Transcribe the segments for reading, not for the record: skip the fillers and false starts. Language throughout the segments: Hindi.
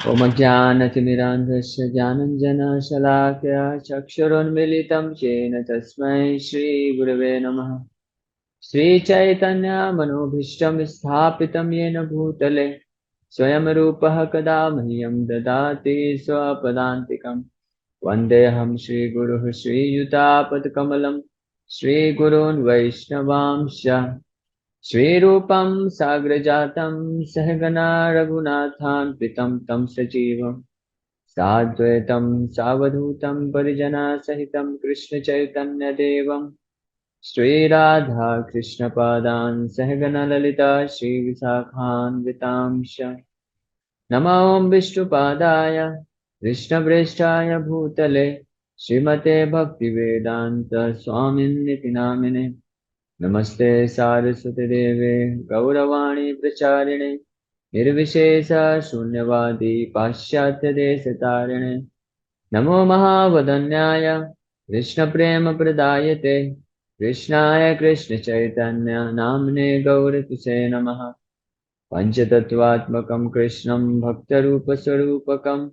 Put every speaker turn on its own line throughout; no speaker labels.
ॐ अज्ञानतिमिरान्धस्य ज्ञानञ्जनशलाकया चक्षुरुन्मिलितं येन तस्मै श्रीगुरवे नमः। श्रीचैतन्यमनोभीष्टं स्थापितं येन भूतले स्वयं रूपः कदा मह्यं ददाति स्वपदान्तिकं। वन्देऽहं श्रीगुरुः श्रीयुतापदकमलं श्रीगुरून् वैष्णवांश्च श्रीरूपं साग्रजातं सहगना रघुनाथान्वितं तं सजीवम् साद्वैतं सावधूतं परिजनसहितं कृष्णचैतन्यदेवं श्रीराधा कृष्णपादान् सहगण ललिता श्रीविशाखान्वितांश्च नमो विष्णुपादाय कृष्णप्रेष्ठाय भूतले श्रीमते भक्तिवेदान्त स्वामिन्निति नामिने नमस्ते सारस्वती देवे गौरवाणी प्रचारिणे निर्विशेष शून्यवादी पाश्चात्यदेशतारिणे नमो महावदन्याय कृष्णप्रेमप्रदायते कृष्णाय कृष्णचैतन्य नाम्ने गौरतुसे नमः। पञ्चतत्त्वात्मकं कृष्णं भक्तरूपस्वरूपकं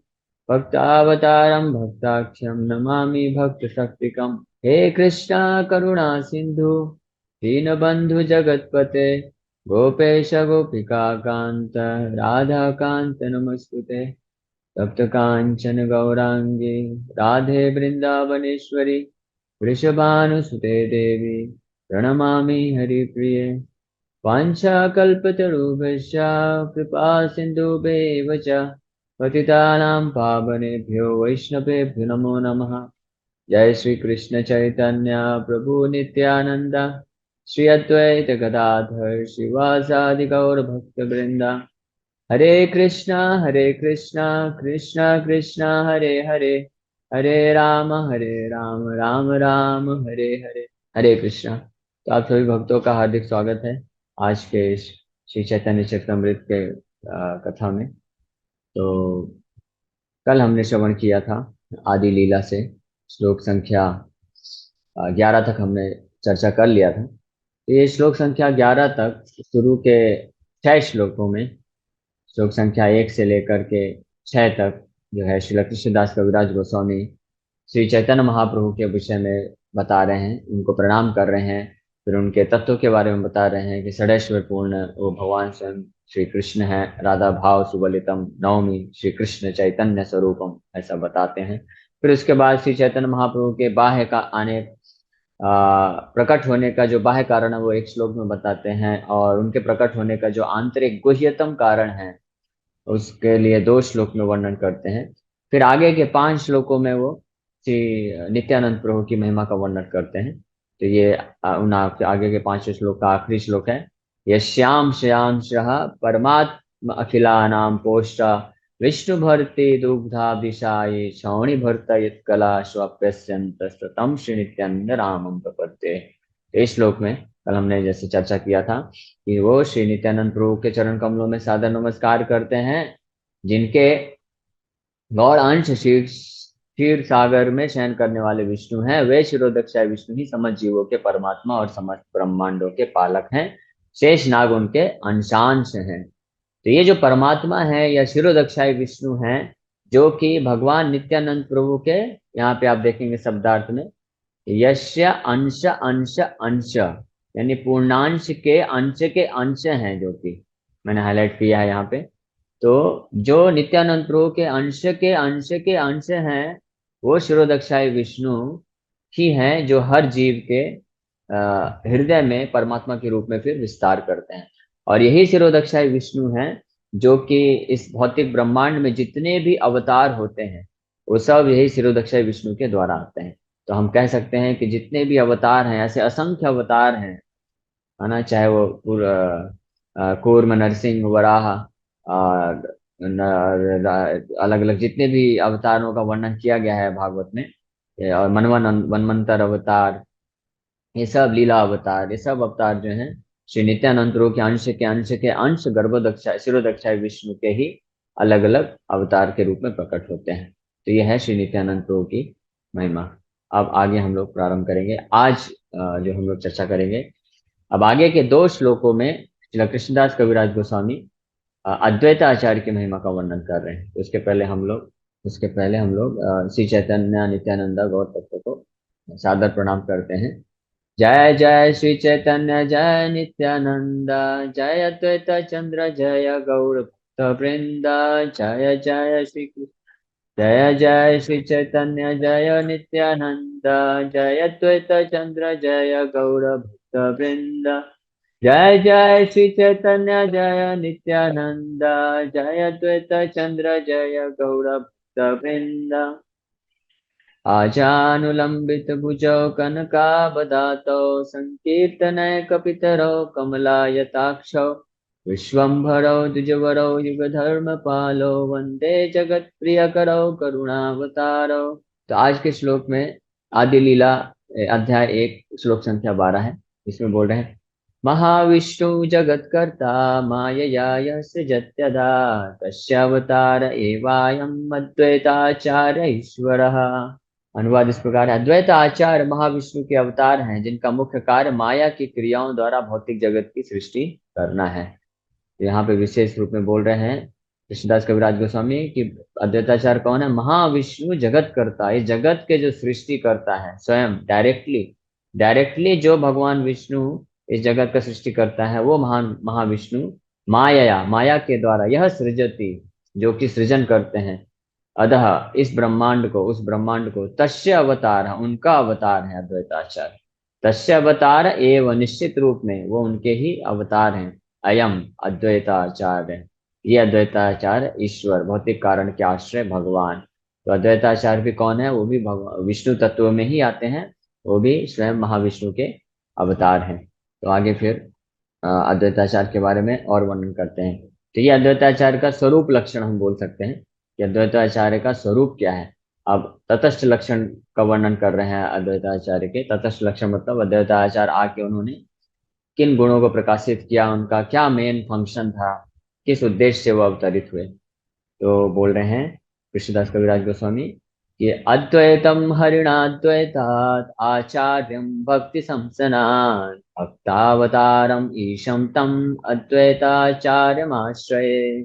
भक्तावतारं भक्ताख्यं नमामि भक्तशक्तिकम्। हे कृष्णा करुणा सिन्धु दीनबन्धु जगत्पते गोपेश गोपिकान्त राधाकान्त नमस्तुते। तप्त कांचन गौरांगी राधे वृंदावनेश्वरी वृषभानुसुते देवी प्रणमामि हरिप्रिये। वाञ्छाकल्पतरुभ्यश्च कृपा सिन्धुभ्येव च पतितानां पावनेभ्यो वैष्णवेभ्यो नमो नमः। जय श्री कृष्ण चैतन्य प्रभु नित्यानंद श्री अद्वैत गदाधर श्रीवासादि गौर भक्त वृंदा हरे कृष्णा कृष्णा कृष्णा हरे हरे हरे राम राम राम हरे हरे। हरे कृष्णा। तो आप सभी भक्तों का हार्दिक स्वागत है आज के इस श्री चैतन्य चरितमृत के कथा में। तो कल हमने श्रवण किया था आदि लीला से श्लोक संख्या 11 तक हमने चर्चा कर लिया था। तो ये श्लोक संख्या 11 तक शुरू के 6 श्लोकों में श्लोक संख्या 1 से लेकर के 6 तक जो है श्री कृष्णदास कविराज गोस्वामी श्री चैतन्य महाप्रभु के विषय में बता रहे हैं, उनको प्रणाम कर रहे हैं, फिर उनके तत्व के बारे में बता रहे हैं कि षडैश्वर पूर्ण वो भगवान स्वयं श्री कृष्ण है, राधा भाव सुबलितम नवमी श्री कृष्ण चैतन्य स्वरूपम ऐसा बताते हैं। फिर उसके बाद श्री चैतन्य महाप्रभु के बाह्य का आने प्रकट होने का जो बाह्य कारण है वो एक श्लोक में बताते हैं, और उनके प्रकट होने का जो आंतरिक गुह्यतम कारण है उसके लिए 2 श्लोक में वर्णन करते हैं। फिर आगे के 5 श्लोकों में वो श्री नित्यानंद प्रभु की महिमा का वर्णन करते हैं। तो ये उन आगे के 5 श्लोक का आखिरी श्लोक है। यश्याम श्याम परमात्म अखिलानाम पोष्टा विष्णु भर्ति दुग्धाभिषायी छौणी भर्त यत्कला स्वप्यस्यंत तम श्री नित्यानंद रामम प्रपद्ये। इस श्लोक में कल हमने जैसे चर्चा किया था कि वो श्री नित्यानंद प्रभु के चरण कमलों में सादर नमस्कार करते हैं, जिनके गौड़ अंश क्षीर सागर में शयन करने वाले विष्णु हैं। वे शिरोदक्षाय विष्णु ही समस्त जीवों के परमात्मा और समस्त ब्रह्मांडों के पालक हैं। शेष नाग उनके अंशांश हैं। तो ये जो परमात्मा है या शिरोदक्षाय विष्णु हैं, जो कि भगवान नित्यानंद प्रभु के, यहाँ पे आप देखेंगे शब्दार्थ में यश्य अंश अंश अंश, यानी पूर्णांश के अंश हैं, जो कि मैंने हाईलाइट किया है यहाँ पे। तो जो नित्यानंद प्रभु के अंश हैं वो शिरोदक्षाय विष्णु ही हैं, जो हर जीव के हृदय में परमात्मा के रूप में फिर विस्तार करते हैं। और यही शिरोदक्षाय विष्णु हैं जो कि इस भौतिक ब्रह्मांड में जितने भी अवतार होते हैं वो सब यही शिरोदक्षाय विष्णु के द्वारा आते हैं। तो हम कह सकते हैं कि जितने भी अवतार हैं, ऐसे असंख्य अवतार हैं, है ना, चाहे वो कूर्म नरसिंह वराह और अलग अलग जितने भी अवतारों का वर्णन किया गया है भागवत में, और मनवंतर अवतार, ये सब लीला अवतार, ये सब अवतार जो हैं श्री नित्यानंद प्रभु के अंश गर्भोदक्षा शिरोदक्षाय विष्णु के ही अलग अलग अवतार के रूप में प्रकट होते हैं। तो यह है श्री नित्यानंद प्रभु की महिमा। अब आगे हम लोग प्रारंभ करेंगे। आज जो हम लोग चर्चा करेंगे अब आगे के 2 श्लोकों में श्री कृष्णदास कविराज गोस्वामी अद्वैत आचार्य की महिमा का वर्णन कर रहे हैं। तो उसके पहले हम लोग श्री चैतन्य नित्यानंद गौर तत्व को सादर प्रणाम करते हैं। जय जय श्री चैतन्य जय नित्यानंद, जय अद्वैत चंद्र जय गौर भक्त वृंद। जय जय श्री कृष्ण, जय जय श्री चैतन्य जय नित्यानंद, जय अद्वैत चंद्र जय गौर भक्त वृंद। जय जय श्री चैतन्य जय नित्यानंद, जय अद्वैत चंद्र जय गौर भक्त वृंद। आजानुलंबित भुजौ कनकाबदातौ संकीर्तनय कपितरौ कमलायताक्षौ विश्वम्भरौ द्विजवरौ युगधर्मपालौ वंदे जगत्प्रियकरौ करुणावतारौ। तो आज के श्लोक में आदि लीला अध्याय 1 श्लोक संख्या 12 है। इसमें बोल रहे हैं, महाविष्णु जगत्कर्ता मायया यः सृजत्यधा तस्यावतार एवायम् अद्वैताचार्य ईश्वरः। अनुवाद इस प्रकार है, अद्वैत आचार्य महाविष्णु के अवतार हैं जिनका मुख्य कार्य माया की क्रियाओं द्वारा भौतिक जगत की सृष्टि करना है। तो यहाँ पे विशेष रूप में बोल रहे हैं कृष्णदास कविराज गोस्वामी कि अद्वैताचार्य कौन है? महाविष्णु जगत करता, इस जगत के जो सृष्टि करता है स्वयं डायरेक्टली डायरेक्टली जो भगवान विष्णु इस जगत का सृष्टि करता है वो महान महाविष्णु माया माया के द्वारा यह सृजति जो कि सृजन करते हैं अतः इस ब्रह्मांड को उस ब्रह्मांड को तस्य अवतार है, उनका अवतार है अद्वैताचार्य। तस्य अवतार एवं निश्चित रूप में वो उनके ही अवतार हैं। अयम अद्वैताचार्य, ये अद्वैताचार्य ईश्वर भौतिक कारण के आश्रय भगवान। तो अद्वैताचार्य भी कौन है? वो भी भगवान विष्णु तत्व में ही आते हैं, वो भी स्वयं महाविष्णु के अवतार हैं। तो आगे फिर अद्वैताचार्य के बारे में और वर्णन करते हैं। तो ये अद्वैताचार्य का स्वरूप लक्षण हम बोल सकते हैं कि अद्वैताचार्य का स्वरूप क्या है। अब तटस्थ लक्षण का वर्णन कर रहे हैं अद्वैताचार्य के। तटस्थ लक्षण मतलब अद्वैताचार्य आके उन्होंने किन गुणों को प्रकाशित किया, उनका क्या मेन फंक्शन था, किस उद्देश्य से वो अवतरित हुए। तो बोल रहे हैं कृष्णदास कविराज गोस्वामी कि अद्वैतम हरिणाद्वैतात् आचार्यम भक्ति संसनात् भक्तावतारम ईशम तम अद्वैताचार्यमाश्रये।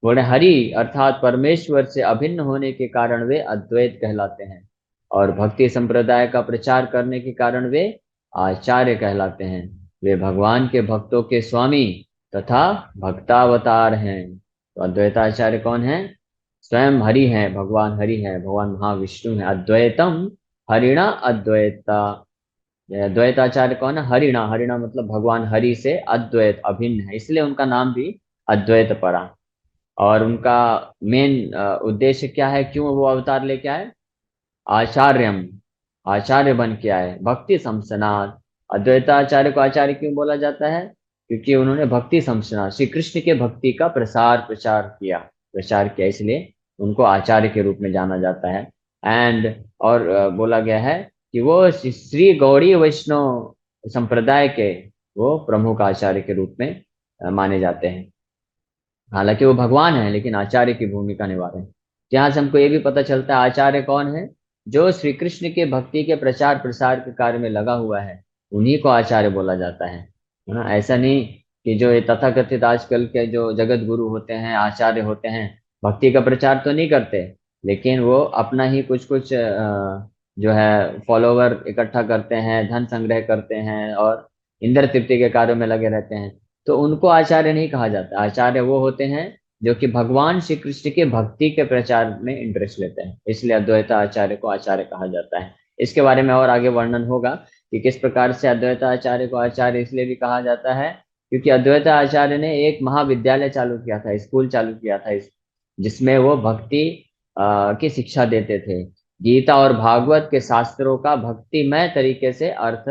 बोले हरि अर्थात परमेश्वर से अभिन्न होने के कारण वे अद्वैत कहलाते हैं और भक्ति संप्रदाय का प्रचार करने के कारण वे आचार्य कहलाते हैं। वे भगवान के भक्तों के स्वामी तथा भक्तावतार हैं। तो अद्वैताचार्य कौन है? स्वयं हरि हैं, भगवान हरि हैं, भगवान महाविष्णु हैं। अद्वैतम हरिणा अद्वैता, अद्वैताचार्य कौन है? हरिणा, हरिणा मतलब भगवान हरि से अद्वैत अभिन्न है, इसलिए उनका नाम भी अद्वैत पड़ा। और उनका मेन उद्देश्य क्या है, क्यों वो अवतार लेके आए? आचार्यम, आचार्य बन के आए। भक्ति संसनाद, अद्वैताचार्य को आचार्य क्यों बोला जाता है? क्योंकि उन्होंने भक्ति संसनाद श्री कृष्ण के भक्ति का प्रचार किया, इसलिए उनको आचार्य के रूप में जाना जाता है। एंड और बोला गया है कि वो श्री गौड़ी वैष्णव संप्रदाय के वो प्रमुख आचार्य के रूप में माने जाते हैं। हालांकि वो भगवान है लेकिन आचार्य की भूमिका निभा रहे हैं। जहां से हमको ये भी पता चलता है आचार्य कौन है? जो श्री कृष्ण के भक्ति के प्रचार प्रसार के कार्य में लगा हुआ है, उन्हीं को आचार्य बोला जाता है ना। ऐसा नहीं कि जो ये तथाकथित आजकल के जो जगत गुरु होते हैं, आचार्य होते हैं, भक्ति का प्रचार तो नहीं करते लेकिन वो अपना ही कुछ कुछ जो है फॉलोवर इकट्ठा करते हैं, धन संग्रह करते हैं और इंद्र तृप्ति के कार्यों में लगे रहते हैं। तो उनको आचार्य नहीं कहा जाता। आचार्य वो होते हैं जो कि भगवान श्री कृष्ण के भक्ति के प्रचार में इंटरेस्ट लेते हैं, इसलिए अद्वैत आचार्य को आचार्य कहा जाता है। इसके बारे में और आगे वर्णन होगा कि किस प्रकार से अद्वैत आचार्य को आचार्य इसलिए भी कहा जाता है क्योंकि अद्वैत आचार्य ने एक महाविद्यालय चालू किया था, स्कूल चालू किया था, जिसमें वो भक्ति की शिक्षा देते थे। गीता और भागवत के शास्त्रों का भक्तिमय तरीके से अर्थ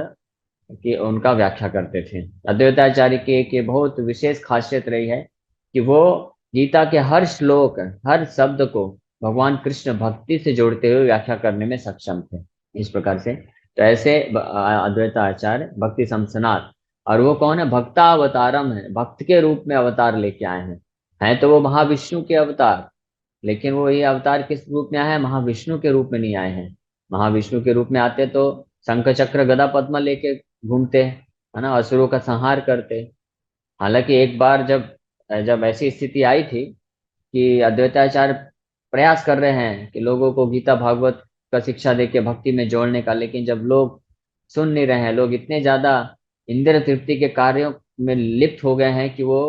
कि उनका व्याख्या करते थे। अद्वैताचार्य की एक ये बहुत विशेष खासियत रही है कि वो गीता के हर श्लोक, हर शब्द को भगवान कृष्ण भक्ति से जोड़ते हुए व्याख्या करने में सक्षम थे। इस प्रकार से तो ऐसे अद्वैताचार्य भक्ति संसनाथ, और वो कौन है? भक्तावतारम है, भक्त के रूप में अवतार लेके आए हैं तो वो महाविष्णु के अवतार, लेकिन वो ये अवतार किस रूप में आए हैं? महाविष्णु के रूप में नहीं आए हैं। महाविष्णु के रूप में आते तो शंख चक्र गदा पद्म लेके घूमते, है ना, असुरों का संहार करते। हालांकि एक बार जब जब ऐसी स्थिति आई थी कि अद्वैताचार्य प्रयास कर रहे हैं कि लोगों को गीता भागवत का शिक्षा देके भक्ति में जोड़ने का, लेकिन जब लोग सुन नहीं रहे हैं, लोग इतने ज्यादा इंद्रिय तृप्ति के कार्यों में लिप्त हो गए हैं कि वो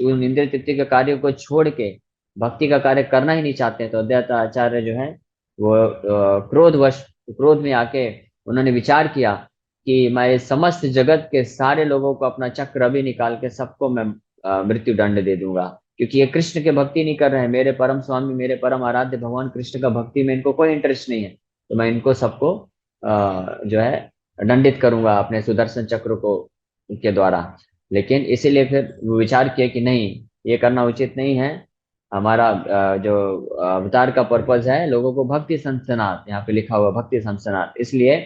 उन इंद्रिय तृप्ति के कार्यों को छोड़ के भक्ति का कार्य करना ही नहीं चाहते हैं। तो अद्वैताचार्य जो है वो क्रोधवश, क्रोध में आके उन्होंने विचार किया कि मैं इस समस्त जगत के सारे लोगों को अपना चक्र अभी निकाल के सबको मैं मृत्यु दंड दे दूंगा, क्योंकि ये कृष्ण के भक्ति नहीं कर रहे हैं। मेरे परम स्वामी, मेरे परम आराध्य भगवान कृष्ण का भक्ति में इनको कोई इंटरेस्ट नहीं है। तो मैं इनको सबको जो है दंडित करूंगा अपने सुदर्शन चक्र को के द्वारा। लेकिन इसीलिए फिर वो विचार किया कि नहीं, ये करना उचित नहीं है। हमारा जो अवतार का पर्पज है लोगों को भक्ति संसनात, यहाँ पे लिखा हुआ भक्ति संसनात, इसलिए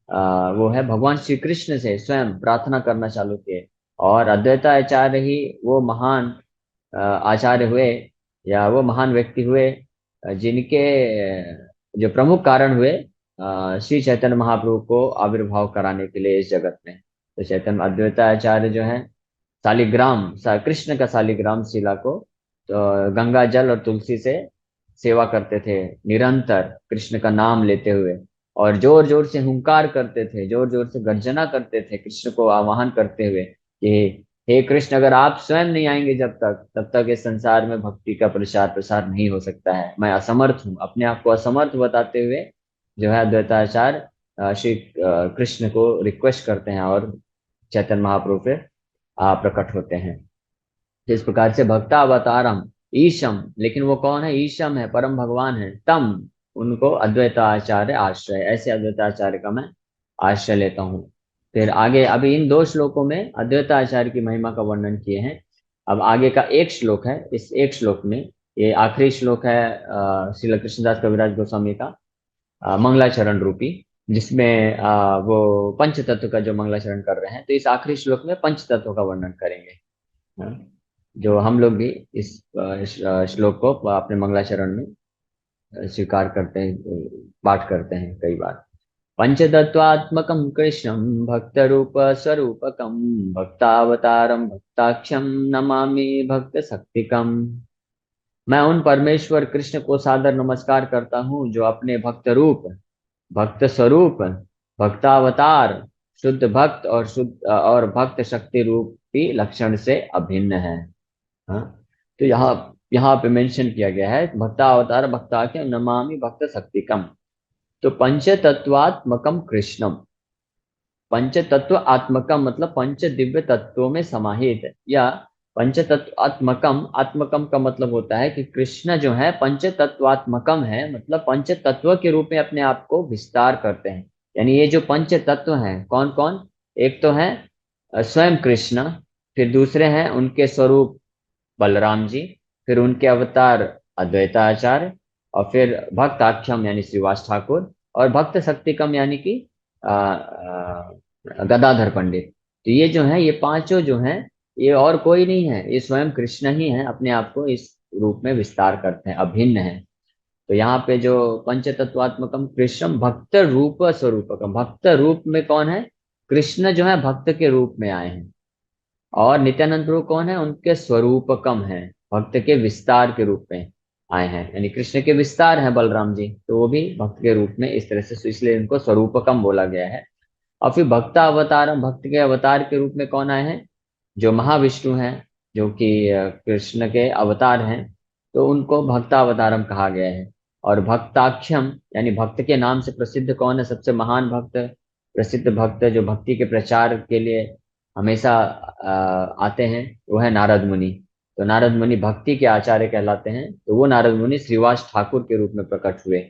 वो है भगवान श्री कृष्ण से स्वयं प्रार्थना करना चालू किए। और अद्वैताचार्य ही वो महान आचार्य हुए, या वो महान व्यक्ति हुए जिनके जो प्रमुख कारण हुए श्री चैतन्य महाप्रभु को आविर्भाव कराने के लिए इस जगत में। तो चैतन्य अद्वैताचार्य जो है शालिग्राम कृष्ण का शालिग्राम शिला को तो गंगा जल और तुलसी से सेवा करते थे, निरंतर कृष्ण का नाम लेते हुए, और जोर जोर से हुंकार करते थे, जोर जोर से गर्जना करते थे कृष्ण को आवाहन करते हुए कि हे कृष्ण, अगर आप स्वयं नहीं आएंगे जब तक, तब तक इस संसार में भक्ति का प्रचार प्रसार नहीं हो सकता है। मैं असमर्थ हूँ, अपने आप को असमर्थ बताते हुए जो है अद्वैताचार्य श्री कृष्ण को रिक्वेस्ट करते हैं और चैतन्य महाप्रभु फिर प्रकट होते हैं। जिस प्रकार से भक्तावतारम ईशम, लेकिन वो कौन है? ईशम है, परम भगवान है। तम, उनको अद्वैताचार्य आश्रय, ऐसे अद्वैताचार्य का मैं आश्रय लेता हूँ। फिर आगे अभी इन दो श्लोकों में अद्वैताचार्य की महिमा का वर्णन किए हैं। अब आगे का एक श्लोक है, इस एक श्लोक में, ये आखिरी श्लोक है श्रील कृष्णदास कविराज गोस्वामी का मंगलाचरण रूपी, जिसमें वो पंच तत्व का जो मंगलाचरण कर रहे हैं। तो इस आखिरी श्लोक में पंच तत्व का वर्णन करेंगे, हाँ, जो हम लोग भी इस श्लोक को अपने मंगलाचरण में स्वीकार करते हैं, पाठ करते हैं कई बार। पंचतत्वात्मकं कृष्णं भक्त रूप स्वरूपकं भक्तावतारम भक्ताक्षम नमामि भक्त शक्तिकम। मैं उन परमेश्वर कृष्ण को सादर नमस्कार करता हूँ जो अपने भक्त रूप, भक्त स्वरूप, भक्तावतार, शुद्ध भक्त और शुद्ध और भक्त शक्ति रूपी लक्षण से अभिन्न है। हाँ, तो यहाँ यहाँ पे मेंशन किया गया है भक्तावतार भक्ताख्यम नमामि भक्त शक्तिकम। तो पंचतत्वात्मकम कृष्णम, पंच तत्व आत्मकम मतलब पंच दिव्य तत्वों में समाहित, या पंच तत्वात्मकम, आत्मकम का मतलब होता है कि कृष्ण जो है पंच तत्वात्मकम है, मतलब पंच तत्व के रूप में अपने आप को विस्तार करते हैं। यानी ये जो पंच तत्व हैं कौन कौन? एक तो है स्वयं कृष्ण, फिर दूसरे हैं उनके स्वरूप बलराम जी, फिर उनके अवतार अद्वैताचार्य, और फिर भक्ताख्यम यानी श्रीवास ठाकुर, और भक्त शक्तिकम यानी कि गदाधर पंडित। तो ये जो है, ये पांचों जो हैं, ये और कोई नहीं है, ये स्वयं कृष्ण ही है, अपने आप को इस रूप में विस्तार करते हैं, अभिन्न है। तो यहाँ पे जो पंच तत्वात्मकम कृष्ण भक्त रूप स्वरूपकम, भक्त रूप में कौन है? कृष्ण जो है भक्त के रूप में आए हैं। और नित्यानंद प्रभु कौन है? उनके स्वरूपकम है, भक्त के विस्तार के रूप में आए हैं, यानी कृष्ण के विस्तार हैं बलराम जी, तो वो भी भक्त के रूप में इस तरह से, इसलिए इनको स्वरूपकम बोला गया है। और फिर भक्त अवतार, भक्त के अवतार के रूप में कौन आए हैं? जो महाविष्णु हैं, जो कि कृष्ण के अवतार हैं, तो उनको भक्तावतारम कहा गया है। और भक्ताख्यम यानी भक्त के नाम से प्रसिद्ध कौन है? सबसे महान भक्त, प्रसिद्ध भक्त जो भक्ति के प्रचार के लिए हमेशा आते हैं, वो है नारद मुनि। तो नारद मुनि भक्ति के आचार्य कहलाते हैं, तो वो नारद मुनि श्रीवास ठाकुर के रूप में प्रकट हुए।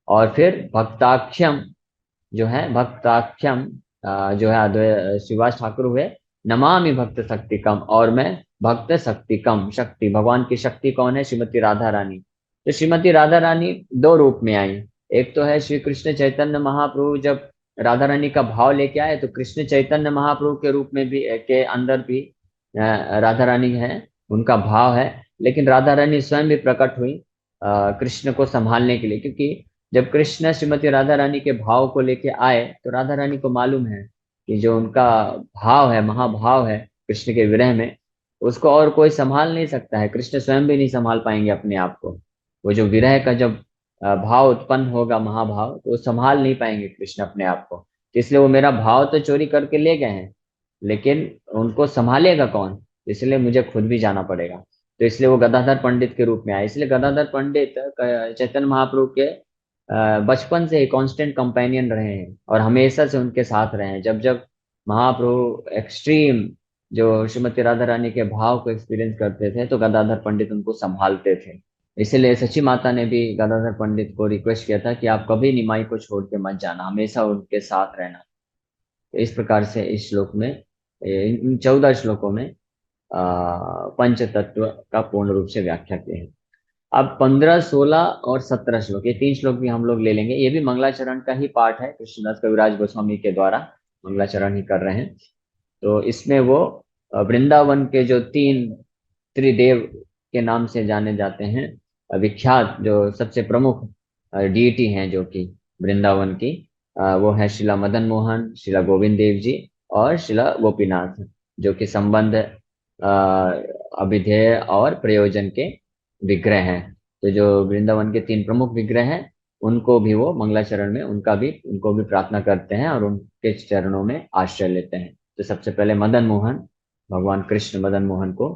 और फिर भक्ताख्यम जो है, भक्ताख्यम जो है श्रीवास ठाकुर हुए नमामि भक्त शक्तिकम, और मैं भक्त शक्तिकम, शक्ति भगवान की शक्ति कौन है? श्रीमती राधा रानी। तो श्रीमती राधा रानी दो रूप में आई। एक तो है श्री कृष्ण चैतन्य महाप्रभु, जब राधा रानी का भाव लेके आए तो कृष्ण चैतन्य महाप्रभु के रूप में भी, के अंदर भी राधा रानी है, उनका भाव है। लेकिन राधा रानी स्वयं भी प्रकट हुई कृष्ण को संभालने के लिए, क्योंकि जब कृष्ण श्रीमती राधा रानी के भाव को लेके आए तो राधा रानी को मालूम है कि जो उनका भाव है, महाभाव है कृष्ण के विरह में, उसको और कोई संभाल नहीं सकता है, कृष्ण स्वयं भी नहीं संभाल पाएंगे अपने आप को। वो जो विरह का जब भाव उत्पन्न होगा, महाभाव, तो वो संभाल नहीं पाएंगे कृष्ण अपने आप को। तो इसलिए वो मेरा भाव तो चोरी करके ले गए हैं, लेकिन उनको संभालेगा कौन? इसलिए मुझे खुद भी जाना पड़ेगा। तो इसलिए वो गदाधर पंडित के रूप में आए। इसलिए गदाधर पंडित चैतन्य महाप्रभु के बचपन से ही कांस्टेंट कंपेनियन रहे हैं और हमेशा से उनके साथ रहे हैं। जब जब महाप्रभु एक्सट्रीम जो श्रीमती राधा रानी के भाव को एक्सपीरियंस करते थे, तो गदाधर पंडित उनको संभालते थे। इसीलिए सची माता ने भी गदाधर पंडित को रिक्वेस्ट किया था कि आप कभी निमाई को छोड़ के मत जाना, हमेशा उनके साथ रहना। तो इस प्रकार से इस श्लोक में, इन 14 श्लोकों में पंच तत्व का पूर्ण रूप से व्याख्या की है। अब 15, 16 और 17 श्लोक, ये 3 श्लोक भी हम लोग ले लेंगे। ये भी मंगलाचरण का ही पाठ है, कृष्णदास कविराज गोस्वामी के द्वारा मंगलाचरण ही कर रहे हैं। तो इसमें वो वृंदावन के जो 3 त्रिदेव के नाम से जाने जाते हैं, विख्यात जो सबसे प्रमुख डीटी हैं जो कि वृंदावन की, वो है शिला मदन मोहन, शिला गोविंद देव जी और शिला गोपीनाथ, जो कि संबंध अभिधेय और प्रयोजन के विग्रह हैं। तो जो वृंदावन के 3 प्रमुख विग्रह हैं, उनको भी वो मंगलाचरण में उनको भी प्रार्थना करते हैं और उनके चरणों में आश्रय लेते हैं। तो सबसे पहले मदन मोहन, भगवान कृष्ण मदन मोहन को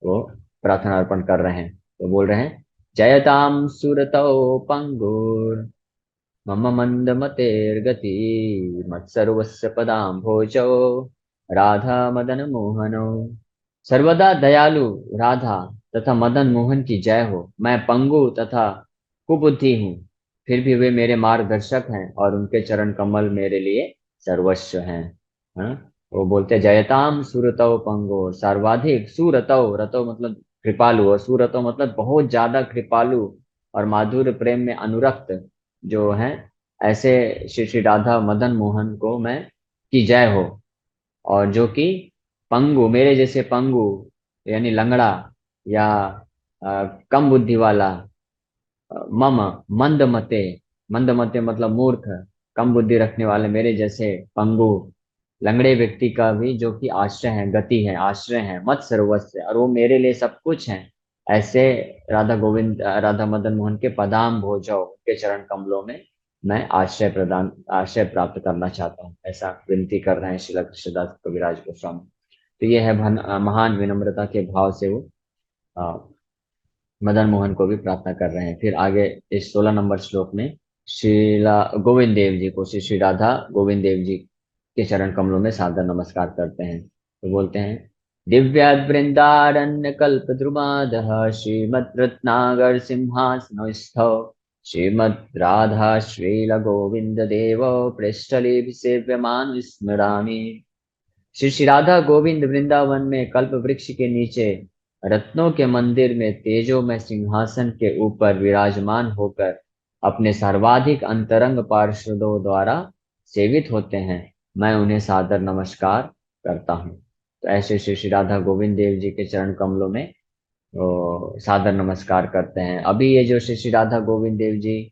वो प्रार्थना अर्पण कर रहे हैं। तो बोल रहे हैं, जयताम सुरतौ पंगुर मम मंद मतेर्गति मत्सर्वस्य पदाम्भोजौ राधा मदन मोहनो। सर्वदा दयालु राधा तथा मदन मोहन की जय हो। मैं पंगु तथा कुबुद्धि हूँ, फिर भी वे मेरे मार्गदर्शक हैं और उनके चरण कमल मेरे लिए सर्वस्व हैं। हाँ? वो बोलते हैं, जयताम सुरतौ पंगो, सर्वाधिक सुरतौ, रतौ मतलब कृपालु, और सुरतौ मतलब बहुत ज्यादा कृपालु और माधुर्य प्रेम में अनुरक्त जो है, ऐसे श्री श्री राधा मदन मोहन को मैं की जय हो। और जो कि पंगु, मेरे जैसे पंगु यानी लंगड़ा या कम बुद्धि वाला, मम मंद मते, मंद मते मतलब मूर्ख, कम बुद्धि रखने वाले मेरे जैसे पंगु लंगड़े व्यक्ति का भी जो कि आश्रय है, गति है, आश्रय है, मत सर्वस्व, और वो मेरे लिए सब कुछ है। ऐसे राधा मदन मोहन के पदाम भोजो, के चरण कमलों में मैं आश्रय प्राप्त करना चाहता हूँ, ऐसा विनती कर रहे हैं श्रील कृष्णदास कविराज गोस्वामी। तो ये है महान विनम्रता के भाव से वो अ, मदन मोहन को भी प्रार्थना कर रहे हैं। फिर आगे इस 16 नंबर श्लोक में श्रीला गोविंद देव जी को, श्री श्री राधा गोविंद देव जी के चरण कमलों में सादर नमस्कार करते हैं। तो बोलते हैं, दिव्याद वृंदारण्य कल्प द्रुमाद श्रीमद रत्नागर सिंहासनस्थौ श्रीमद राधा श्रील गोविंद देव पृष्ठले सेव्यमान स्मरामि। श्री श्री राधा गोविंद वृंदावन में कल्प वृक्ष के नीचे रत्नों के मंदिर में तेजो में सिंहासन के ऊपर विराजमान होकर अपने सर्वाधिक अंतरंग पार्षदों द्वारा सेवित होते हैं। मैं उन्हें सादर नमस्कार करता हूँ। तो ऐसे श्री श्री राधा गोविंद देव जी के चरण कमलों में सादर नमस्कार करते हैं। अभी ये जो श्री श्री राधा गोविंद देव जी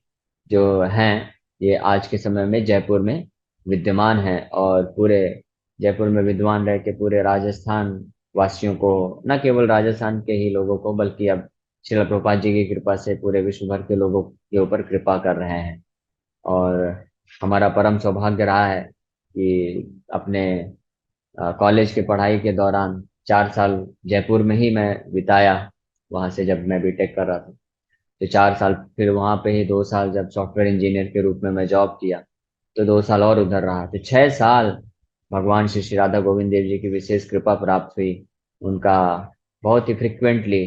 जो हैं, ये आज के समय में जयपुर में विद्यमान है, और पूरे जयपुर में विद्वान रह के पूरे राजस्थान वासियों को, न केवल राजस्थान के ही लोगों को, बल्कि अब श्रील प्रभुपाद जी की कृपा से पूरे विश्व भर के लोगों के ऊपर कृपा कर रहे हैं। और हमारा परम सौभाग्य रहा है कि अपने कॉलेज के पढ़ाई के दौरान 4 साल जयपुर में ही मैं बिताया। वहाँ से जब मैं बीटेक कर रहा था, तो 4 साल, फिर वहाँ पे ही 2 साल जब सॉफ्टवेयर इंजीनियर के रूप में मैं जॉब किया, तो 2 साल और उधर रहा। तो 6 साल भगवान श्री श्री राधा गोविंद देव जी की विशेष कृपा प्राप्त हुई। उनका बहुत ही फ्रिक्वेंटली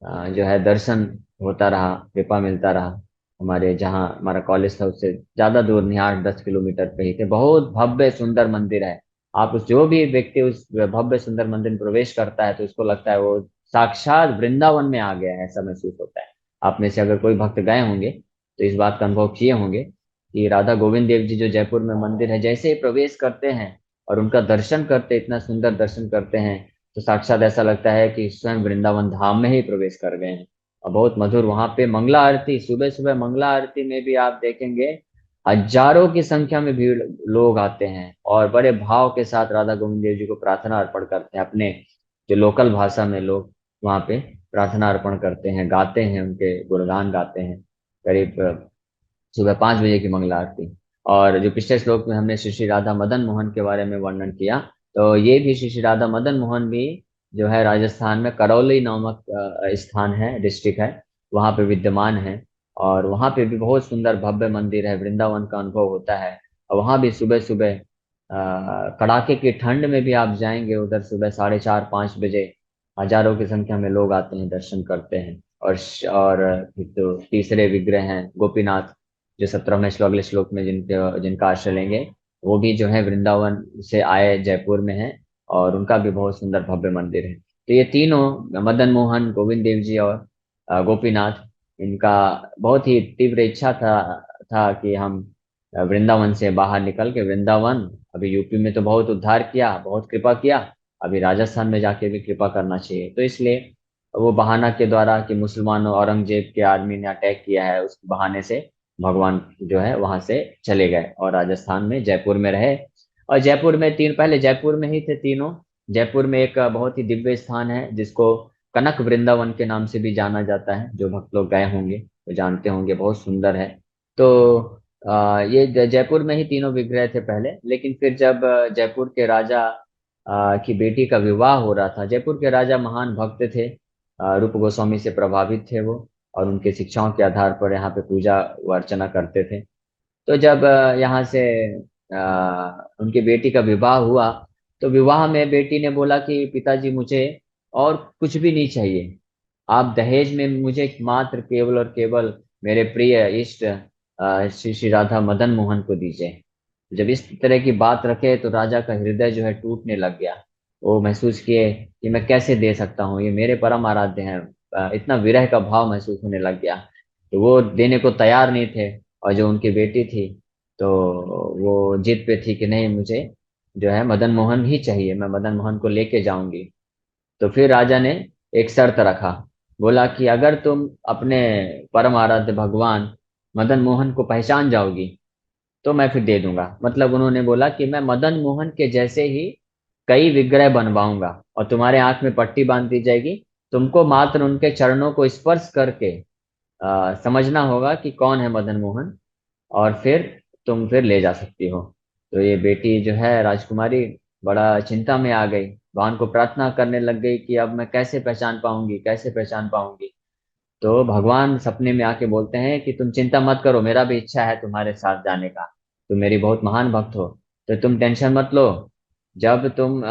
जो है दर्शन होता रहा, कृपा मिलता रहा। हमारे जहाँ हमारा कॉलेज था उससे ज्यादा दूर नहीं, 8-10 किलोमीटर पे ही थे। बहुत भव्य सुंदर मंदिर है। आप उस जो भी व्यक्ति उस भव्य सुंदर मंदिर में प्रवेश करता है, तो उसको लगता है वो साक्षात वृंदावन में आ गया है, ऐसा महसूस होता है। आप में से अगर कोई भक्त गए होंगे तो इस बात का अनुभव किए होंगे कि राधा गोविंद देव जी जो जयपुर में मंदिर है, जैसे ही प्रवेश करते हैं और उनका दर्शन करते, इतना सुंदर दर्शन करते हैं, तो साक्षात ऐसा लगता है कि स्वयं वृंदावन धाम में ही प्रवेश कर गए हैं। और बहुत मधुर वहां पे मंगला आरती, सुबह सुबह मंगला आरती में भी आप देखेंगे हजारों की संख्या में भीड़, लोग आते हैं और बड़े भाव के साथ राधा गोविंद देव जी को प्रार्थना अर्पण करते हैं, अपने जो लोकल भाषा में लोग वहाँ पे प्रार्थना अर्पण करते हैं, गाते हैं, उनके गुणगान गाते हैं। करीब सुबह 5 बजे की मंगला आरती। और जो पिछले श्लोक में हमने श्री श्री राधा मदन मोहन के बारे में वर्णन किया, तो ये भी श्री श्री राधा मदन मोहन भी जो है राजस्थान में करौली नामक स्थान है, डिस्ट्रिक्ट है, वहाँ पे विद्यमान है। और वहाँ पे भी बहुत सुंदर भव्य मंदिर है, वृंदावन का अनुभव होता है। और वहाँ भी सुबह सुबह कड़ाके की ठंड में भी आप जाएंगे उधर, सुबह 4:30-5 बजे हजारों की संख्या में लोग आते हैं, दर्शन करते हैं। और फिर तो तीसरे विग्रह हैं गोपीनाथ, जो 17वें श्लोक, अगले श्लोक में जिनका आश्रय लेंगे, वो भी जो है वृंदावन से आए, जयपुर में है। और उनका भी बहुत सुंदर भव्य मंदिर है। तो ये तीनों, मदन मोहन, गोविंद देव जी और गोपीनाथ, इनका बहुत ही तीव्र इच्छा था कि हम वृंदावन से बाहर निकल के, वृंदावन अभी यूपी में तो बहुत उद्धार किया, बहुत कृपा किया, अभी राजस्थान में जाके भी कृपा करना चाहिए। तो इसलिए वो बहाना के द्वारा कि मुसलमानों, औरंगजेब के आर्मी ने अटैक किया है, उस बहाने से भगवान जो है वहां से चले गए और राजस्थान में जयपुर में रहे। और जयपुर में पहले जयपुर में ही थे तीनों। जयपुर में एक बहुत ही दिव्य स्थान है जिसको कनक वृंदावन के नाम से भी जाना जाता है, जो भक्त लोग गए होंगे तो जानते होंगे, बहुत सुंदर है। तो ये जयपुर में ही तीनों विग्रह थे पहले, लेकिन फिर जब जयपुर के राजा की बेटी का विवाह हो रहा था, जयपुर के राजा महान भक्त थे, रूप गोस्वामी से प्रभावित थे वो, और उनके शिक्षाओं के आधार पर यहाँ पे पूजा अर्चना करते थे। तो जब यहाँ से उनकी बेटी का विवाह हुआ, तो विवाह में बेटी ने बोला कि पिताजी मुझे और कुछ भी नहीं चाहिए, आप दहेज में मुझे मात्र केवल और केवल मेरे प्रिय इष्ट श्री श्री राधा मदन मोहन को दीजिए। जब इस तरह की बात रखे तो राजा का हृदय जो है टूटने लग गया। वो महसूस किए कि मैं कैसे दे सकता हूँ, ये मेरे परम आराध्य हैं। इतना विरह का भाव महसूस होने लग गया। तो वो देने को तैयार नहीं थे। और जो उनकी बेटी थी, तो वो जिद पे थी कि नहीं, मुझे जो है मदन मोहन ही चाहिए, मैं मदन मोहन को लेके जाऊंगी। तो फिर राजा ने एक शर्त रखा। बोला कि अगर तुम अपने परम आराध्य भगवान मदन मोहन को पहचान जाओगी तो मैं फिर दे दूंगा। मतलब उन्होंने बोला कि मैं मदन मोहन के जैसे ही कई विग्रह बनवाऊंगा और तुम्हारे आंख में पट्टी बांध दी जाएगी, तुमको मात्र उनके चरणों को स्पर्श करके समझना होगा कि कौन है मदन मोहन, और फिर तुम फिर ले जा सकती हो। तो ये बेटी जो है राजकुमारी बड़ा चिंता में आ गई, भगवान को प्रार्थना करने लग गई कि अब मैं कैसे पहचान पाऊंगी, कैसे पहचान पाऊंगी। तो भगवान सपने में आके बोलते हैं कि तुम चिंता मत करो, मेरा भी इच्छा है तुम्हारे साथ जाने का, तुम मेरी बहुत महान भक्त हो, तो तुम टेंशन मत लो। जब तुम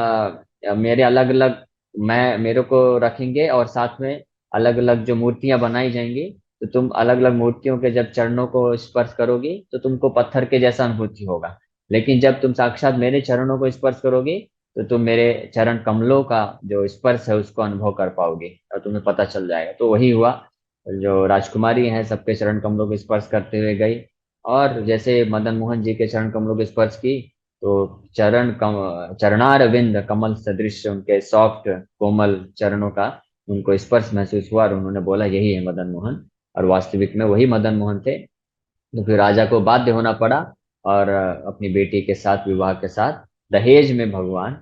मेरे अलग अलग, मैं मेरे को रखेंगे और साथ में अलग अलग जो मूर्तियां बनाई जाएंगी, तो तुम अलग अलग मूर्तियों के जब चरणों को स्पर्श करोगी तो तुमको पत्थर के जैसा अनुभूति होगा। लेकिन जब तुम साक्षात मेरे चरणों को स्पर्श करोगी तो तुम मेरे चरण कमलों का जो स्पर्श है उसको अनुभव कर पाओगे और तुम्हें पता चल जाएगा। तो वही हुआ। जो राजकुमारी हैं सबके चरण कमलों को स्पर्श करते हुए गई, और जैसे मदन मोहन जी के चरण कमलों को स्पर्श की, तो चरणार विंद कमल सदृश उनके सॉफ्ट कोमल चरणों का उनको स्पर्श महसूस हुआ, और उन्होंने बोला यही है मदन मोहन। और वास्तविक में वही मदन मोहन थे। तो फिर राजा को बाध्य होना पड़ा, और अपनी बेटी के साथ, विवाह के साथ दहेज में भगवान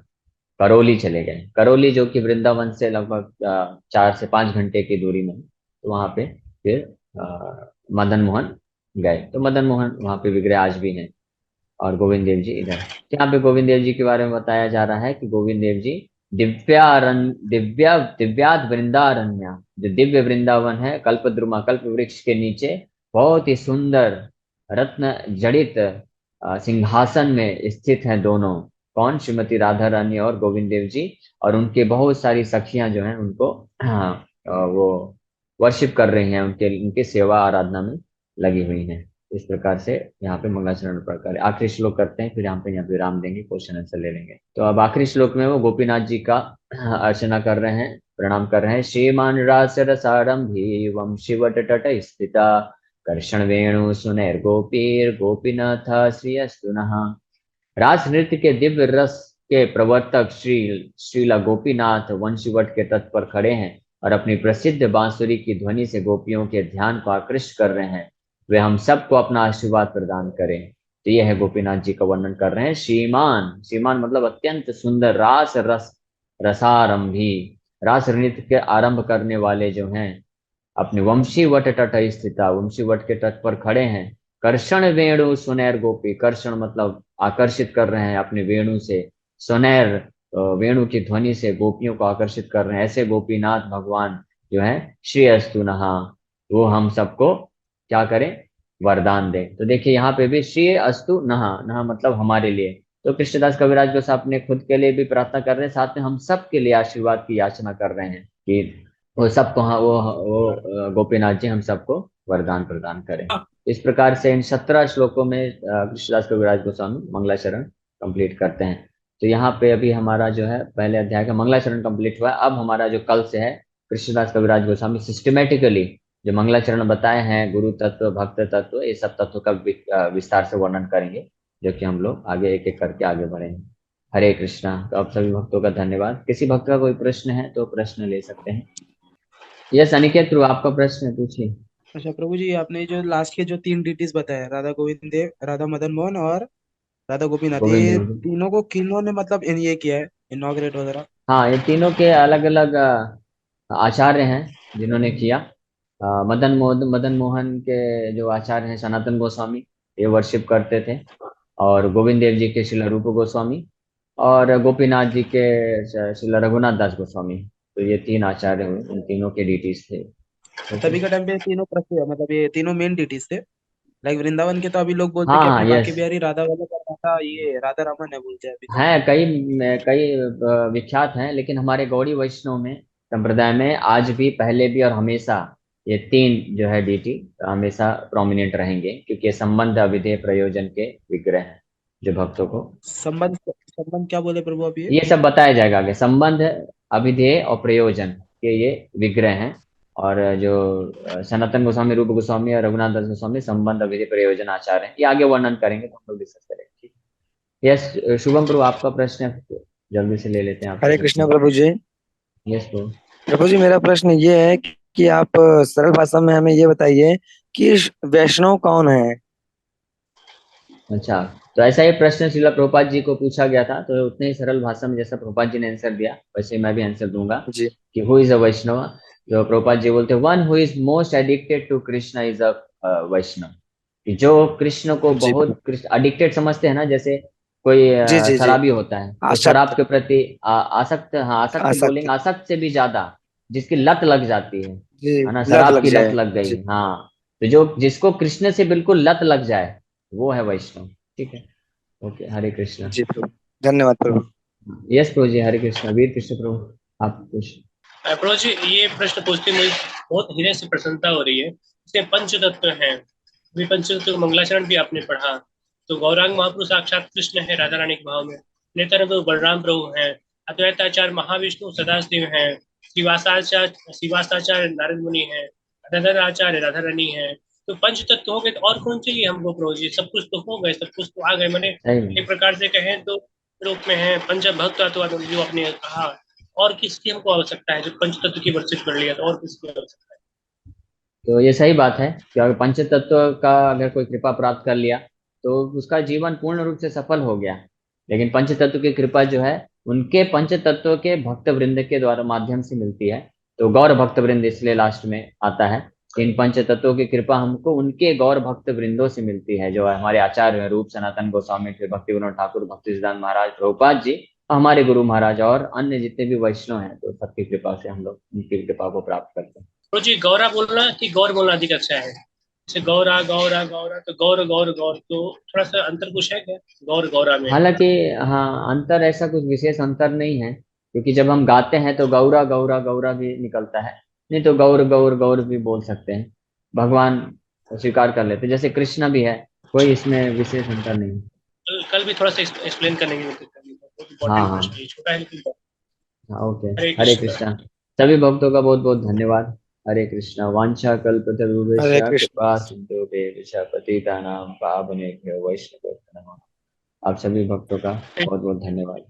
करौली चले गए। करौली जो कि वृंदावन से लगभग 4 से 5 घंटे की दूरी में है। तो वहां पे फिर मदन मोहन गए। तो मदन मोहन वहां पे विग्रह आज भी हैं, और गोविंद देव जी इधर। तो यहाँ पे गोविंद देव जी के बारे में बताया जा रहा है कि गोविंद देव जी दिव्याद वृंदारण्य, जो दिव्य वृंदावन है, कल्पद्रुमा कल्प वृक्ष के नीचे बहुत ही सुंदर रत्न जड़ित सिंहासन में स्थित हैं दोनों। कौन? श्रीमती राधा रानी और गोविंद देव जी। और उनके बहुत सारी सखियां जो हैं उनको वो वर्शिप कर रही हैं, उनके उनके सेवा आराधना में लगी हुई हैं। इस प्रकार से यहाँ पे मंगलाचरण प्रकार आखिरी श्लोक करते हैं, फिर यहाँ पे विराम देंगे, क्वेश्चन आंसर ले लेंगे। तो अब आखिरी श्लोक में वो गोपीनाथ जी का अर्चना कर रहे हैं, प्रणाम कर रहे हैं। श्रीमान रास रसारंभी वम शिवट तट स्थिता कर्षण वेणु सुनैर गोपीर गोपीनाथ श्री अस्तुनः। रास नृत्य के दिव्य रस के प्रवर्तक श्री श्रीला गोपीनाथ वंशीवट के तट पर खड़े हैं और अपनी प्रसिद्ध बांसुरी की ध्वनि से गोपियों के ध्यान को आकृष्ट कर रहे हैं। वे हम सबको अपना आशीर्वाद प्रदान करें। तो यह है गोपीनाथ जी का वर्णन कर रहे हैं। श्रीमान, श्रीमान मतलब अत्यंत सुंदर रास रस। रसारंभी, रास नृत्य के आरंभ करने वाले जो हैं, अपने वंशी वट तट स्थिता, वंशी वट के तट पर खड़े हैं। कर्षण वेणु सुनैर गोपी, कर्षण मतलब आकर्षित कर रहे हैं अपने वेणु से, सुनैर वेणु की ध्वनि से गोपियों को आकर्षित कर रहे हैं। ऐसे गोपीनाथ भगवान जो है, श्री अस्तु नहा, वो हम सबको क्या करें, वरदान दे। तो देखिए यहाँ पे भी श्री अस्तु नहा, नहा मतलब हमारे लिए। तो कृष्णदास कविराज गोसाई अपने खुद के लिए भी प्रार्थना कर रहे हैं, साथ में हम सब के लिए आशीर्वाद की याचना कर रहे हैं कि वो सबको, हाँ वो गोपीनाथ जी हम सबको वरदान प्रदान करें। इस प्रकार से इन 17 श्लोकों में कृष्णदास कविराज गोस्वामी मंगलाचरण कंप्लीट करते हैं। तो यहाँ पे अभी हमारा जो है पहले अध्याय का मंगलाचरण कंप्लीट हुआ है। अब हमारा जो कल से है, कृष्णदास कविराज गोस्वामी सिस्टमेटिकली जो मंगलाचरण बताए हैं, गुरु तत्व, भक्त तत्व, ये सब तत्व का विस्तार से वर्णन करेंगे, जो कि हम लोग आगे एक एक करके आगे बढ़ेंगे। हरे कृष्णा। तो आप सभी भक्तों का धन्यवाद। किसी भक्त का कोई प्रश्न है तो प्रश्न ले सकते हैं। यस अनिकेत ध्रुव, आपका प्रश्न है, पूछिए।
अच्छा प्रभु जी, आपने जो लास्ट के जो तीन डिटीज बताए, राधा गोविंद देव, राधा मदन मोहन और राधा गोपीनाथ,
गोविंद
ये
देव।
तीनों को किन्होंने मतलब ये किया है, इनॉग्रेट वगैरह?
हाँ, ये तीनों के अलग अलग आचार्य हैं जिन्होंने किया। मदन मोहन के जो आचार्य हैं सनातन गोस्वामी, ये वर्शिप करते थे। और गोविंद देव जी के श्रील रूप गोस्वामी, और गोपीनाथ जी के श्रील रघुनाथ दास गोस्वामी। तो ये तीन आचार्य हुए, इन तीनों के डिटीज थे। ओके।
तभी का टाइम पे तीनों प्रसिद्ध, मतलब ये तीनों मेन डिटीज थे। लाइक वृंदावन के तो अभी लोग बोलते हैं
हाँ
कि
हाँ,
अपने बांके
यस।
बिहारी राधा वाला का राधा, ये राधा रमन है बोलते हैं अभी तो।
हैं कई, कई विख्यात हैं, लेकिन हमारे गौड़ी वैष्णव में, संप्रदाय में आज भी, पहले भी और हमेशा ये तीन जो है डीटी हमेशा प्रोमिनेंट रहेंगे, क्योंकि ये संबंध अविधेय प्रयोजन के विग्रह हैं जो भक्तों को,
संबंध, संबंध क्या बोले प्रभु अभी ये?
ये सब बताया जाएगा आगे। संबंध, अविधेय और प्रयोजन के ये विग्रह हैं। और जो सनातन गोस्वामी, रूप गोस्वामी और रघुनाथ दास गोस्वामी संबंध अविधेय प्रयोजन आचार्य हैं। ये आगे वर्णन करेंगे तो हम लोग डिस्कस करेंगे। यस शुभम प्रभु, आपका प्रश्न है, जल्दी से ले लेते हैं आपका
हरे कृष्णा
प्रश्न।
प्रभु जी।
यस प्रभु।
प्रभु जी, मेरा प्रश्न ये है कि आप सरल भाषा में हमें ये बताइए कि वैष्णव कौन है।
अच्छा, तो ऐसा ही प्रश्न श्रीला प्रभुपाद जी को पूछा गया था, तो उतने ही सरल भाषा में जैसा प्रभुपाद जी ने आंसर दिया, वैसे मैं भी आंसर दूंगा
जी
कि हु इज अ वैष्णव। जो प्रभुपाद जी बोलते हैं, one who is most addicted to Krishna is a Vaishnava. कि जो कृष्ण को
जी
बहुत, कृष्ण एडिक्टेड समझते हैं ना, जैसे कोई
जी जी जी।
शराबी होता है, वो शराब
आसक्त।
के प्रति आसक्त, हाँ आसक्त
आसक्त।
बोलेंगे, आसक्त से भी ज्यादा, जिसकी लत लग जाती
जी।
है ना,
लत
शराब
लग
की लत
जाए।
लग गई,
जी।
हाँ। तो जो जिसको कृष्ण से बिल्कुल लत लग जाए, वो है वैष्णव। ठीक है। ओके, हरे कृष्णा।
जी प्रभु, धन्यवाद प्रभु।
यस प्रभु जी, हरे कृष्णा। वीर कृष्ण प्रभु, आप कुछ।
प्रभु जी, ये प्रश्न पूछते मुझे बहुत हृदय से प्रसन्नता हो रही है। इसमें पंच तत्व हैं, भी पंच तत्व मंगलाचरण भी आपने पढ़ा। तो गौरांग महाप्रभु साक्षात कृष्ण है राधा रानी के भाव में, नित्यानंद बलराम प्रभु हैं, अद्वैताचार्य महाविष्णु सदाशिव हैं, श्रीवासाचार्य नारद मुनि हैं, आचार्य राधा रानी है। तो पंच तत्व हो गए, तो और कौन चाहिए हमको प्रभु जी? सब कुछ तो हो गए, सब कुछ तो आ गए। मैंने
सही में।
एक प्रकार से कहें तो रूप में है पंच भक्त तत्व जो आपने कहा। और किसकी हमको आवश्यकता है? जो पंच तत्व की वर्षित कर लिया, तो और किसकी आवश्यकता है?
तो ये सही बात है कि अगर पंच तत्व का अगर कोई कृपा प्राप्त कर लिया, तो उसका जीवन पूर्ण रूप से सफल हो गया। लेकिन पंच तत्व की कृपा जो है, उनके पंच तत्व के भक्त वृंद के द्वारा माध्यम से मिलती है। तो गौर भक्त वृंद इसलिए लास्ट में आता है। इन पंच तत्वों की कृपा हमको उनके गौर भक्त वृंदों से मिलती है, जो हमारे आचार्य हैं, रूप सनातन गोस्वामी, फिर भक्ति विनोद ठाकुर, भक्ति सिद्धांत महाराज, प्रभुपाद जी, हमारे गुरु महाराज और अन्य जितने भी वैष्णव हैं, तो सबकी कृपा से हम लोग उनकी कृपा को प्राप्त करते हैं।
तो जी गौरा बोलना कि गौर बोलना अधिक अच्छा है? जैसे गौरा गौरा गौरा, तो गौर गौर गौर, तो थोड़ा सा अंतर कुछ है क्या गौर गौरा में?
हालांकि हाँ, अंतर, ऐसा कुछ विशेष अंतर नहीं है, क्योंकि जब हम गाते हैं तो गौरा गौरा गौरा भी निकलता है, नहीं तो गौर गौर गौर भी बोल सकते हैं। भगवान स्वीकार कर लेते हैं, जैसे कृष्ण भी है, कोई इसमें विशेष अंतर नहीं है।
कल भी थोड़ा सा एक्सप्लेन करने की कोशिश करेंगे, बहुत
हाँ
इंपॉर्टेंट
हाँ।
प्रश्न है, छोटा है लेकिन।
हाँ, ओके।
हरे
हरे
कृष्ण।
कृष्णा। सभी भक्तों का बहुत बहुत धन्यवाद। हरे कृष्णा। वांछा कल्पतरुभ्यश्च
हरे कृष्ण।
कृपा सिंधुभ्यश्च पतितानां पावनेभ्यो वैष्णवेभ्यो नमः। आप सभी भक्तों का बहुत बहुत धन्यवाद।